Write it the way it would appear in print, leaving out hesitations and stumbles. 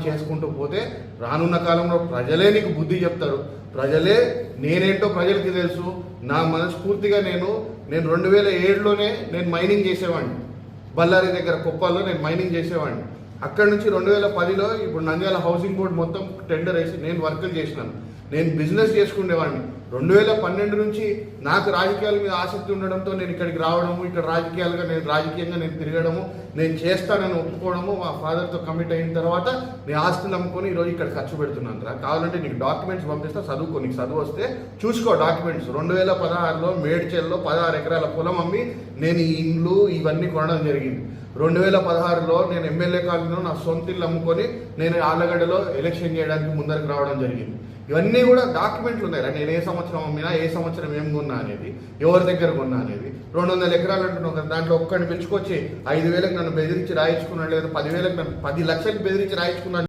చేసుకుంటూ పోతే రానున్న కాలంలో ప్రజలే నీకు బుద్ధి చెప్తారు. ప్రజలే నేనేంటో ప్రజలకి తెలుసు. నా మనస్ఫూర్తిగా నేను 2007లోనే నేను మైనింగ్ చేసేవాడిని. బళ్ళారి దగ్గర కుప్పాల్లో నేను మైనింగ్ చేసేవాడిని. అక్కడి నుంచి 2010లో ఇప్పుడు నంద్యాల హౌసింగ్ బోర్డు మొత్తం టెండర్ వేసి నేను వర్కులు చేసినాను. నేను బిజినెస్ చేసుకునేవాడిని. 2012 నుంచి నాకు రాజకీయాల మీద ఆసక్తి ఉండడంతో నేను ఇక్కడికి రావడము, ఇక్కడ రాజకీయంగా నేను తిరగడము, నేను చేస్తానని ఒప్పుకోవడము, మా ఫాదర్తో కమిట్ అయిన తర్వాత నేను ఆస్తులు అమ్ముకొని ఈరోజు ఇక్కడ ఖర్చు పెడుతున్నాను రా. కావాలంటే నీకు డాక్యుమెంట్స్ పంపిస్తా, చదువుకో. నీకు చదువు వస్తే చూసుకో డాక్యుమెంట్స్. 2016లో మేడ్చల్లో 16 ఎకరాల పొలం అమ్మి నేను ఈ ఇండ్లు ఇవన్నీ కొనడం జరిగింది. 2016లో నేను ఎమ్మెల్యే కాలనీలో నా సొంత ఇల్లు అమ్ముకొని నేను ఆళ్ళగడ్డలో ఎలక్షన్ చేయడానికి ముందరకు రావడం జరిగింది. ఇవన్నీ కూడా డాక్యుమెంట్లు ఉన్నాయి. నేను ఏ సంవత్సరం అమ్మినా, ఏ సంవత్సరం ఏం కొన్నా అనేది, ఎవరి దగ్గర కొన్నా అనేది. 200 ఎకరాలు అంటున్నావు కదా, దాంట్లో ఒక్కడిని పిలుచుకొచ్చి 5,000కి నన్ను బెదిరించి రాయించుకున్నాడు, లేదా 10,000కి నన్ను 10 లక్షలకు బెదిరించి రాయించుకున్నాను.